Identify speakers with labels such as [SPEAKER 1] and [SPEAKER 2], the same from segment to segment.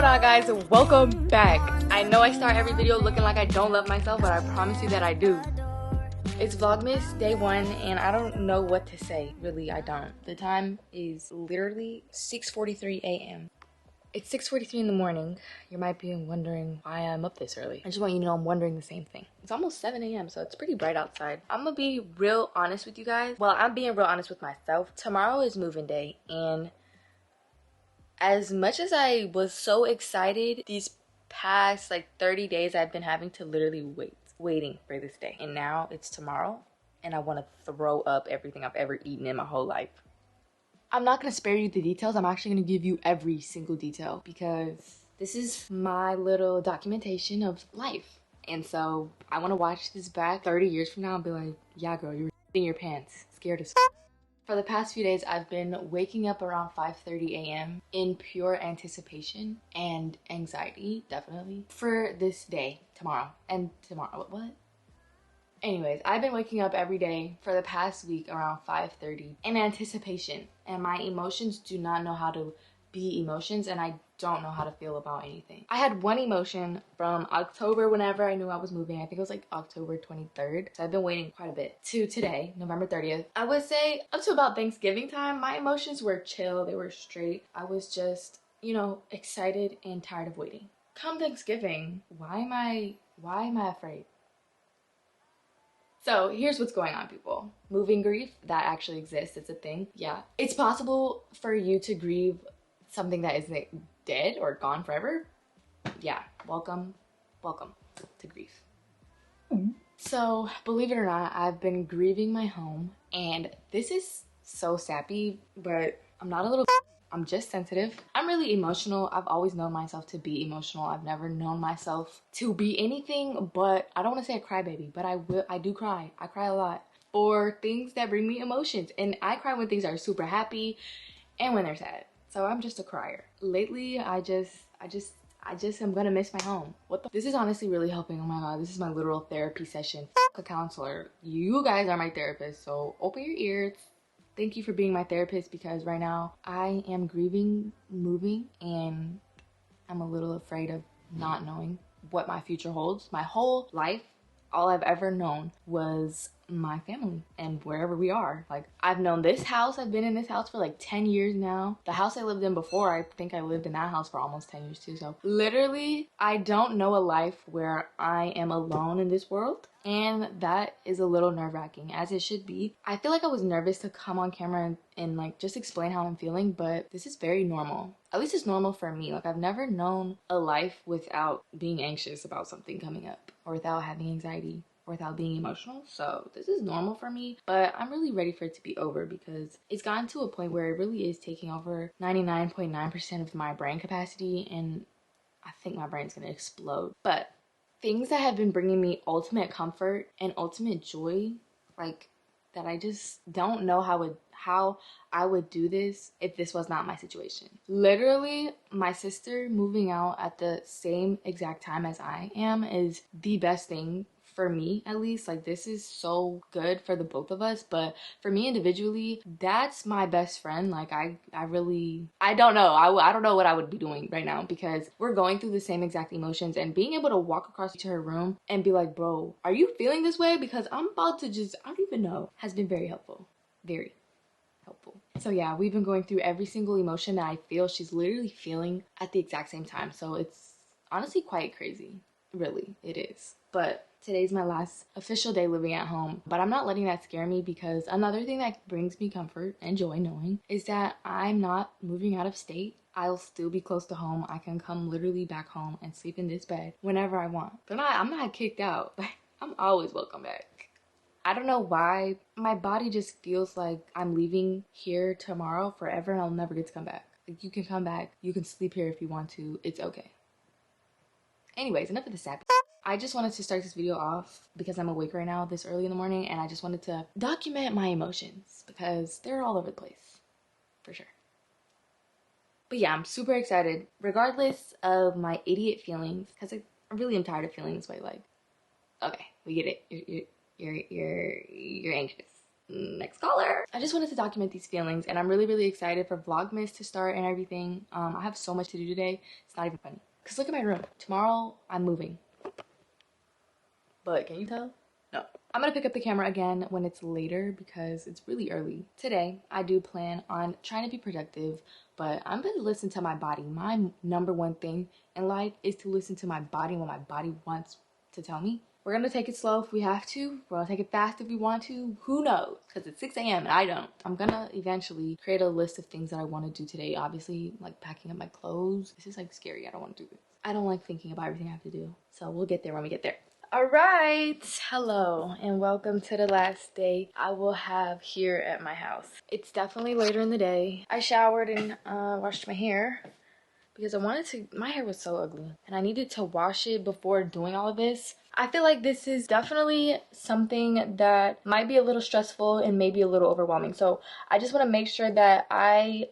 [SPEAKER 1] on, guys? Welcome back. I know I start every video looking like I don't love myself, but I promise you that I do. It's vlogmas day 1 and I don't know what to say. Really, I don't. The time is literally 6:43 a.m. It's 6:43 in the morning. You might be wondering why I'm up this early. I just want you to know I'm wondering the same thing. It's almost 7 a.m. so it's pretty bright outside. I'm gonna be real honest with you guys. Well, I'm being real honest with myself. Tomorrow is moving day, and as much as I was so excited, these past like 30 days I've been having to literally waiting for this day. And now it's tomorrow and I want to throw up everything I've ever eaten in my whole life. I'm not going to spare you the details. I'm actually going to give you every single detail because this is my little documentation of life. And so I want to watch this back 30 years from now and be like, yeah girl, you're in your pants, scared as f. For the past few days, I've been waking up around 5:30 a.m. in pure anticipation and anxiety, definitely, for this day, tomorrow. And tomorrow, what? Anyways, I've been waking up every day for the past week around 5:30 in anticipation. And my emotions do not know how to be emotions, and I don't know how to feel about anything. I had one emotion from October whenever I knew I was moving. I think it was like October 23rd. So I've been waiting quite a bit. To today, November 30th. I would say up to about Thanksgiving time, my emotions were chill. They were straight. I was just, you know, excited and tired of waiting. Come Thanksgiving, why am I afraid? So here's what's going on, people. Moving grief, that actually exists. It's a thing. Yeah. It's possible for you to grieve something that isn't dead or gone forever. Yeah, welcome to grief. So believe it or not, I've been grieving my home, and this is so sappy, but I'm not a little, I'm just sensitive. I'm really emotional. I've always known myself to be emotional. I've never known myself to be anything but, I don't want to say a crybaby, but I do cry. I cry a lot for things that bring me emotions, and I cry when things are super happy and when they're sad. So I'm just a crier. Lately, I just am gonna miss my home. What the? This is honestly really helping. Oh my God, this is my literal therapy session. A counselor. You guys are my therapist, so open your ears. Thank you for being my therapist, because right now I am grieving moving and I'm a little afraid of not knowing what my future holds. My whole life, all I've ever known was my family and wherever we are. Like, I've known this house. I've been in this house for like 10 years now. The house I lived in before, I think I lived in that house for almost 10 years too. So literally, I don't know a life where I am alone in this world. And that is a little nerve-wracking, as it should be. I feel like I was nervous to come on camera and like just explain how I'm feeling, but this is very normal. At least it's normal for me. Like, I've never known a life without being anxious about something coming up, or without having anxiety, or without being emotional. So this is normal for me, but I'm really ready for it to be over, because it's gotten to a point where it really is taking over 99.9% of my brain capacity, and I think my brain's gonna explode. But things that have been bringing me ultimate comfort and ultimate joy, like, that I just don't know how I would do this if this was not my situation. Literally, my sister moving out at the same exact time as I am is the best thing for me, at least. Like, this is so good for the both of us, but for me individually, that's my best friend. Like, I don't know. I don't know what I would be doing right now, because we're going through the same exact emotions, and being able to walk across to her room and be like, bro, are you feeling this way? Because I'm about to just, I don't even know, has been very helpful. Very helpful. So yeah, we've been going through every single emotion that I feel she's literally feeling at the exact same time. So it's honestly quite crazy. Really, it is. But today's my last official day living at home, but I'm not letting that scare me, because another thing that brings me comfort and joy knowing is that I'm not moving out of state. I'll still be close to home. I can come literally back home and sleep in this bed whenever I want. But I'm not kicked out. I'm always welcome back. I don't know why my body just feels like I'm leaving here tomorrow forever and I'll never get to come back. Like, you can come back, you can sleep here if you want to, it's okay. Anyways, enough of the sappy. I just wanted to start this video off because I'm awake right now this early in the morning, and I just wanted to document my emotions because they're all over the place, for sure. But yeah, I'm super excited, regardless of my idiot feelings, because I really am tired of feeling this way. Like, okay, we get it. You're anxious. Next caller. I just wanted to document these feelings, and I'm really excited for vlogmas to start and everything. I have so much to do today. It's not even funny. Cause look at my room. Tomorrow I'm moving. But can you tell? No. I'm gonna pick up the camera again when it's later because it's really early. Today, I do plan on trying to be productive, but I'm gonna listen to my body. My number one thing in life is to listen to my body when my body wants to tell me. We're gonna take it slow if we have to. We're gonna take it fast if we want to. Who knows? Because it's 6 a.m. and I don't. I'm gonna eventually create a list of things that I want to do today. Obviously, like packing up my clothes. This is like scary. I don't want to do this. I don't like thinking about everything I have to do. So we'll get there when we get there. All right, hello and welcome to the last day I will have here at my house. It's definitely later in the day. I showered and washed my hair because I wanted to, my hair was so ugly and I needed to wash it before doing all of this. I feel like this is definitely something that might be a little stressful and maybe a little overwhelming. So I just want to make sure that I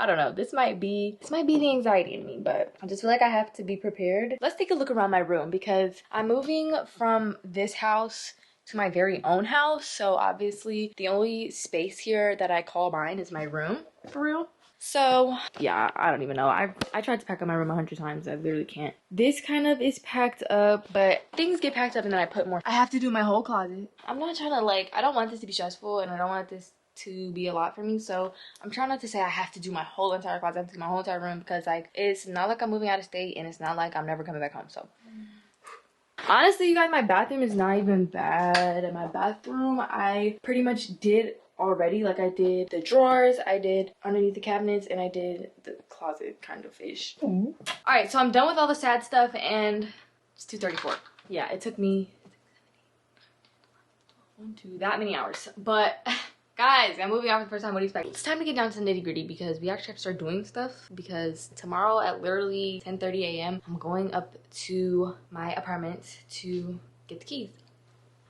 [SPEAKER 1] don't know, this might be the anxiety in me, but I just feel like I have to be prepared. Let's take a look around my room because I'm moving from this house to my very own house. So obviously the only space here that I call mine is my room, for real. So yeah, I don't even know. I tried to pack up my room 100 times. I literally can't. This kind of is packed up, but things get packed up and then I put more. I have to do my whole closet. I'm not trying to like, I don't want this to be stressful and I don't want this to be a lot for me, so I'm trying not to say I have to do my whole entire closet, I have to do my whole entire room, because like it's not like I'm moving out of state and it's not like I'm never coming back home. So honestly, you guys, my bathroom is not even bad. My bathroom I pretty much did already. Like I did the drawers, I did underneath the cabinets, and I did the closet kind of ish. All right, so I'm done with all the sad stuff and it's 2:34. Yeah, it took me that many hours, but guys, I'm moving out for the first time. What do you expect? It's time to get down to the nitty-gritty because we actually have to start doing stuff, because tomorrow at literally 10:30 a.m. I'm going up to my apartment to get the keys.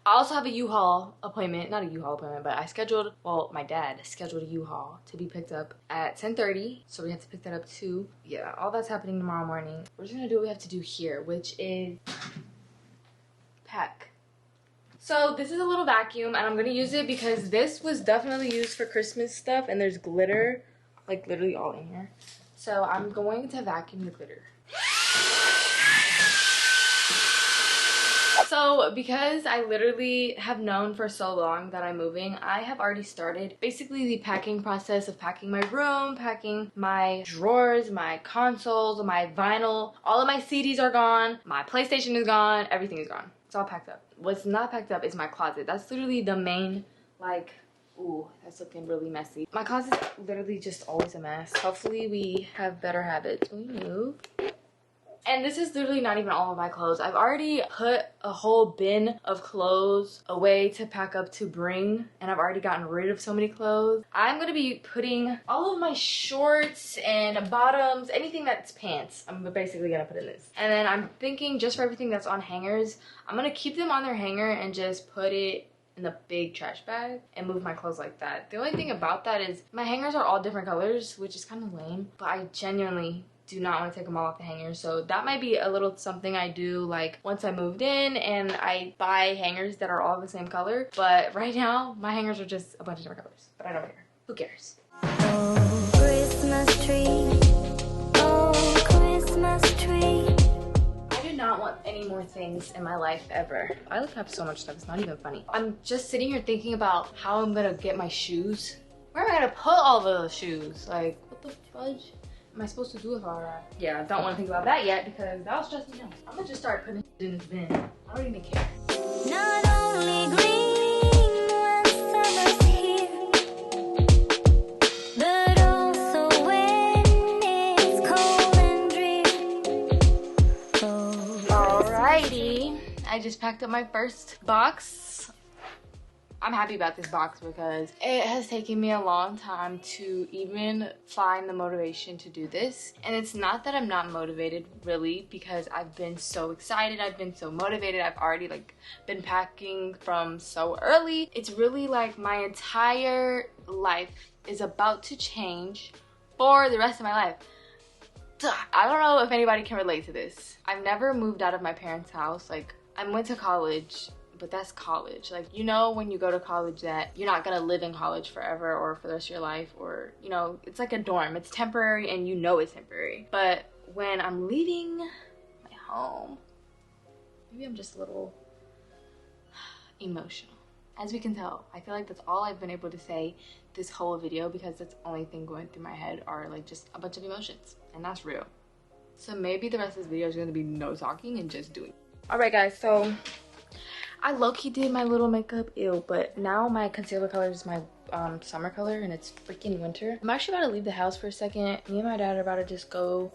[SPEAKER 1] I also have a U-Haul appointment, not a U-Haul appointment, but I scheduled, well, my dad scheduled a U-Haul to be picked up at 10:30, so we have to pick that up too. Yeah, all that's happening tomorrow morning. We're just gonna do what we have to do here, which is pack. So this is a little vacuum and I'm gonna use it because this was definitely used for Christmas stuff and there's glitter, like literally all in here. So I'm going to vacuum the glitter. So because I literally have known for so long that I'm moving, I have already started basically the packing process of packing my room, packing my drawers, my consoles, my vinyl. All of my CDs are gone, my PlayStation is gone, everything is gone. It's all packed up. What's not packed up is my closet. That's literally the main, like, ooh, that's looking really messy. My closet's literally just always a mess. Hopefully we have better habits when we move. And this is literally not even all of my clothes. I've already put a whole bin of clothes away to pack up to bring, and I've already gotten rid of so many clothes. I'm gonna be putting all of my shorts and bottoms, anything that's pants, I'm basically gonna put in this. And then I'm thinking just for everything that's on hangers, I'm gonna keep them on their hanger and just put it in the big trash bag and move my clothes like that. The only thing about that is my hangers are all different colors, which is kind of lame, but I genuinely do not want to take them all off the hangers. So that might be a little something I do like once I moved in and I buy hangers that are all the same color. But right now my hangers are just a bunch of different colors, but I don't care. Who cares?
[SPEAKER 2] Oh, Christmas tree. Oh, Christmas tree.
[SPEAKER 1] I do not want any more things in my life ever. I like have so much stuff, it's not even funny. I'm just sitting here thinking about how I'm gonna get my shoes. Where am I gonna put all the shoes? Like, what the fudge am I supposed to do with all that? Yeah, I don't want to think about that yet because that'll stress me out. I'm gonna just start putting it in this bin. I don't even care.
[SPEAKER 2] Not only green when summer's here, but also when it's cold and dreary. Oh,
[SPEAKER 1] Alrighty, I just packed up my first box. I'm happy about this box because it has taken me a long time to even find the motivation to do this. And it's not that I'm not motivated really, because I've been so excited, I've been so motivated, I've already like been packing from so early. It's really like my entire life is about to change for the rest of my life. I don't know if anybody can relate to this. I've never moved out of my parents' house. Like, I went to college, but that's college. Like, you know, when you go to college that you're not gonna live in college forever or for the rest of your life, or, you know, it's like a dorm. It's temporary and you know it's temporary. But when I'm leaving my home, maybe I'm just a little emotional. As we can tell, I feel like that's all I've been able to say this whole video, because that's the only thing going through my head are like just a bunch of emotions, and that's real. So maybe the rest of this video is going to be no talking and just doing. All right, guys, so I low-key did my little makeup, but now my concealer color is my summer color, and it's freaking winter. I'm actually about to leave the house for a second. Me and my dad are about to just go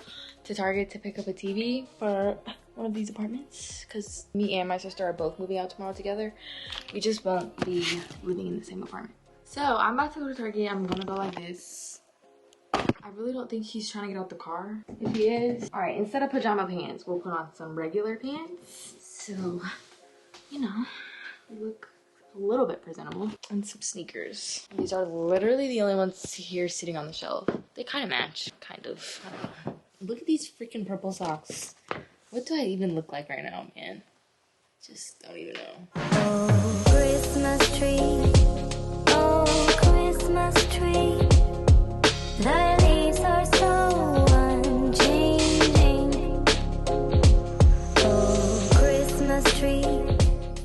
[SPEAKER 1] to Target to pick up a TV for one of these apartments, because me and my sister are both moving out tomorrow together. We just won't be living in the same apartment. So I'm about to go to Target. I'm gonna go like this. I really don't think he's trying to get out the car. If he is, all right, instead of pajama pants, we'll put on some regular pants. So, you know, we look a little bit presentable. And some sneakers. These are literally the only ones here sitting on the shelf. They kind of match, kind of. I don't know. Look at these freaking purple socks. What do I even look like right now, man? Just don't even know.
[SPEAKER 2] Oh, Christmas tree. Oh, Christmas tree. The leaves are so unchanging. Oh, Christmas tree.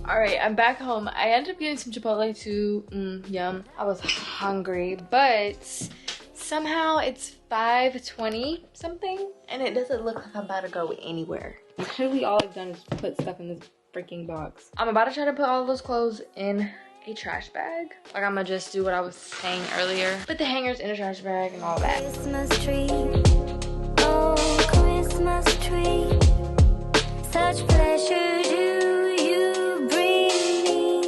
[SPEAKER 1] All right, I'm back home. I ended up getting some Chipotle too. Yum. I was hungry, but somehow it's 5:20 something, and it doesn't look like I'm about to go anywhere. Literally all I've done is put stuff in this freaking box. I'm about to try to put all those clothes in a trash bag. Like, I'm gonna just do what I was saying earlier. Put the hangers in a trash bag and all that.
[SPEAKER 2] Christmas tree. Oh, Christmas tree. Such pleasure do you bring me.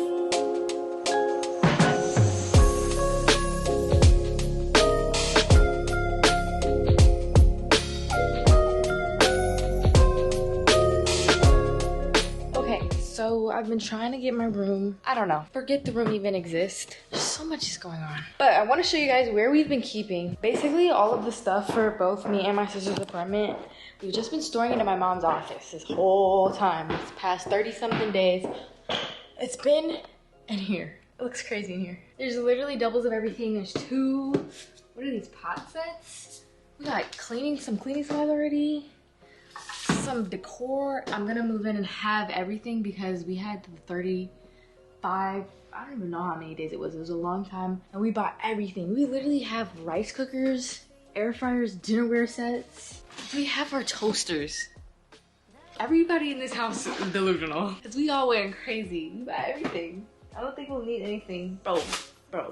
[SPEAKER 1] Okay, so I've been trying to get my room. I don't know. Forget the room even exists. There's so much is going on. But I want to show you guys where we've been keeping basically all of the stuff for both me and my sister's apartment. We've just been storing it in my mom's office this whole time. This past 30-something days. It's been in here. It looks crazy in here. There's literally doubles of everything. There's two, what are these, pot sets? We got some cleaning supplies already. Some decor. I'm gonna move in and have everything because we had the 35, I don't even know how many days it was. It was a long time. And we bought everything. We literally have rice cookers, air fryers, dinnerware sets. We have our toasters. Everybody in this house is delusional because we all went crazy. We bought everything. I don't think we'll need anything. Bro,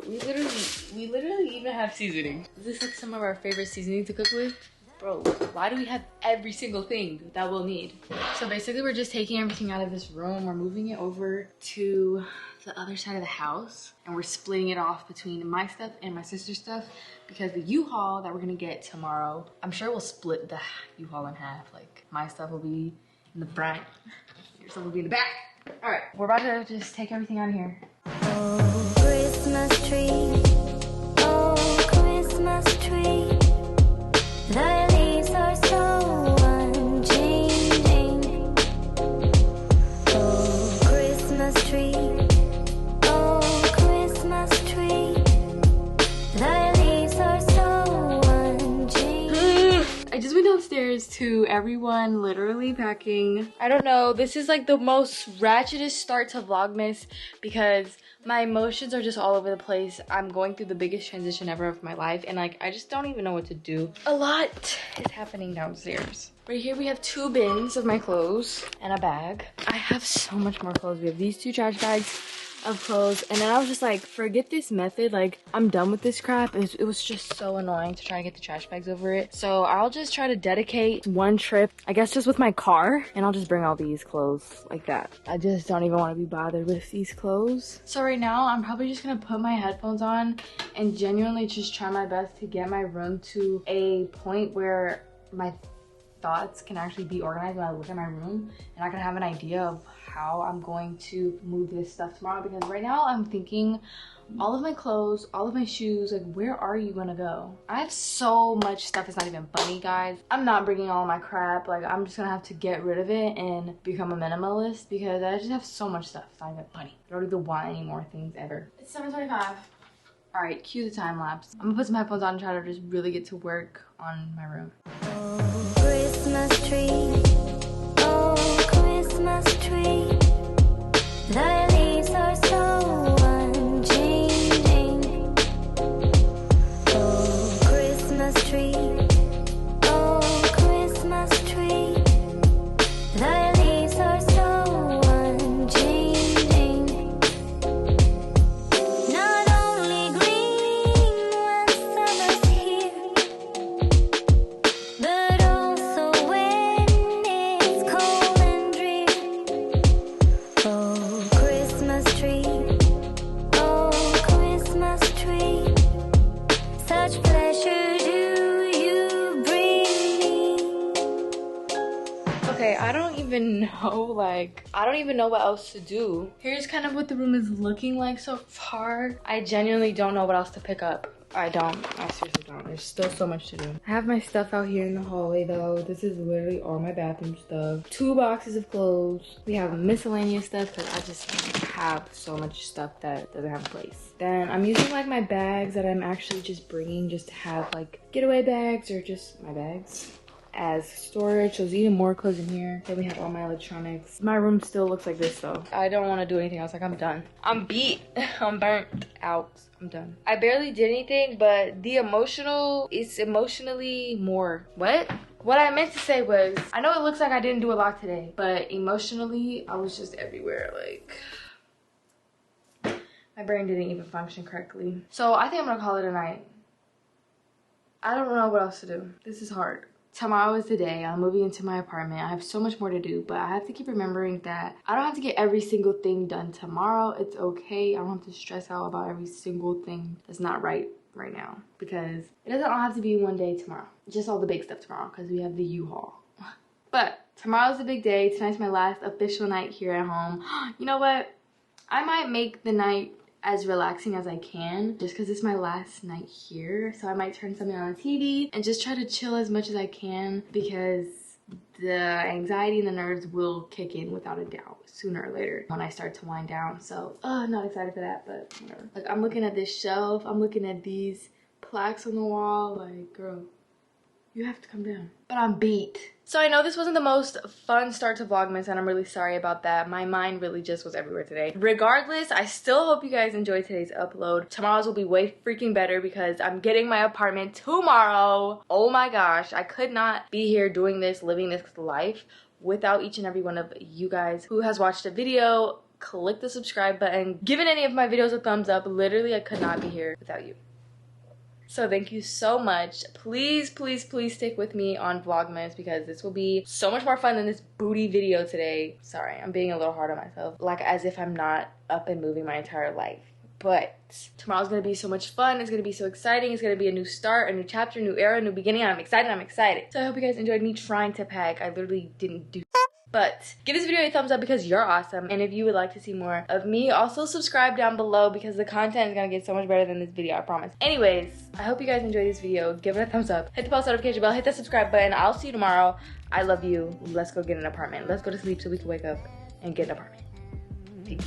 [SPEAKER 1] we literally even have seasoning. Is this like some of our favorite seasoning to cook with? Bro, why do we have every single thing that we'll need? So basically we're just taking everything out of this room. We're moving it over to the other side of the house, and we're splitting it off between my stuff and my sister's stuff, because the U-Haul that we're gonna get tomorrow, I'm sure we'll split the U-Haul in half. Like, my stuff will be in the front, your stuff will be in the back. All right, we're about to just take everything out of here.
[SPEAKER 2] Oh, Christmas tree. Oh, Christmas tree. The leaves are so unchanging. Oh, Christmas tree. Oh, Christmas tree. The leaves are so unchanging.
[SPEAKER 1] I just went downstairs to everyone literally packing. I don't know, this is like the most ratchetest start to Vlogmas because my emotions are just all over the place. I'm going through the biggest transition ever of my life, and like, I just don't even know what to do. A lot is happening downstairs. Right here we have 2 bins of my clothes and a bag. I have so much more clothes. We have these 2 trash bags of clothes, and then I was just like, forget this method, like, I'm done with this crap. It was just so annoying to try to get the trash bags over it. So I'll just try to dedicate one trip, I guess just with my car, and I'll just bring all these clothes like that. I just don't even want to be bothered with these clothes. So right now I'm probably just gonna put my headphones on and genuinely just try my best to get my room to a point where my thoughts can actually be organized when I look at my room, and I can have an idea of how I'm going to move this stuff tomorrow, because right now I'm thinking all of my clothes, all of my shoes, like where are you gonna go? I have so much stuff, it's not even funny, guys. I'm not bringing all my crap. Like, I'm just gonna have to get rid of it and become a minimalist, because I just have so much stuff. It's not even funny. I don't even want any more things ever. It's 7:25. All right, cue the time lapse. I'm gonna put some headphones on and try to just really get to work on my room.
[SPEAKER 2] Oh, Christmas tree. Oh, Christmas tree. The leaves are so unchanging. Oh, Christmas tree. Oh, Christmas tree. The leaves are so unchanging. Not only green when summer's here, but also when it's cold and drear. Oh, Christmas tree. Oh, Christmas tree. Such pleasure do you bring me.
[SPEAKER 1] Okay, I don't even know, I don't even know what else to do. Here's kind of what the room is looking like so far. I genuinely don't know what else to pick up. I seriously don't. There's still so much to do. I have my stuff out here in the hallway though. This is literally all my bathroom stuff. 2 boxes of clothes. We have miscellaneous stuff because I just have so much stuff that doesn't have a place. Then I'm using like my bags that I'm actually just bringing just to have like getaway bags or just my bags as storage. So there's even more clothes in here. Then we have all my electronics. My room still looks like this though. I don't want to do anything else. Like, I'm done. I'm beat. I'm burnt out. I'm done. I barely did anything, but it's emotionally more. What I meant to say was, I know it looks like I didn't do a lot today, but emotionally, I was just everywhere. Like, my brain didn't even function correctly. So I think I'm gonna call it a night. I don't know what else to do. This is hard. Tomorrow is the day. I'm moving into my apartment. I have so much more to do, but I have to keep remembering that I don't have to get every single thing done tomorrow. It's okay. I don't have to stress out about every single thing that's not right now, because it doesn't all have to be one day tomorrow. Just all the big stuff tomorrow, because we have the U-Haul. But tomorrow's the big day. Tonight's my last official night here at home. You know what? I might make the night as relaxing as I can, just because it's my last night here. So I might turn something on the TV and just try to chill as much as I can, because the anxiety and the nerves will kick in without a doubt sooner or later when I start to wind down. So I'm not excited for that, but whatever. Like, I'm looking at this shelf, I'm looking at these plaques on the wall, like, girl, you have to come down. But I'm beat. So I know this wasn't the most fun start to Vlogmas, and I'm really sorry about that. My mind really just was everywhere today. Regardless, I still hope you guys enjoyed today's upload. Tomorrow's will be way freaking better, because I'm getting my apartment tomorrow. Oh my gosh, I could not be here doing this, living this life without each and every one of you guys who has watched a video, click the subscribe button, given any of my videos a thumbs up. Literally, I could not be here without you. So thank you so much. Please, please, please stick with me on Vlogmas, because this will be so much more fun than this booty video today. Sorry, I'm being a little hard on myself. Like, as if I'm not up and moving my entire life. But tomorrow's gonna be so much fun. It's gonna be so exciting. It's gonna be a new start, a new chapter, new era, new beginning. I'm excited, I'm excited. So I hope you guys enjoyed me trying to pack. I literally didn't do. But give this video a thumbs up, because you're awesome. And if you would like to see more of me, also subscribe down below, because the content is gonna get so much better than this video, I promise. Anyways, I hope you guys enjoyed this video. Give it a thumbs up. Hit the post notification bell. Hit that subscribe button. I'll see you tomorrow. I love you. Let's go get an apartment. Let's go to sleep so we can wake up and get an apartment. Peace.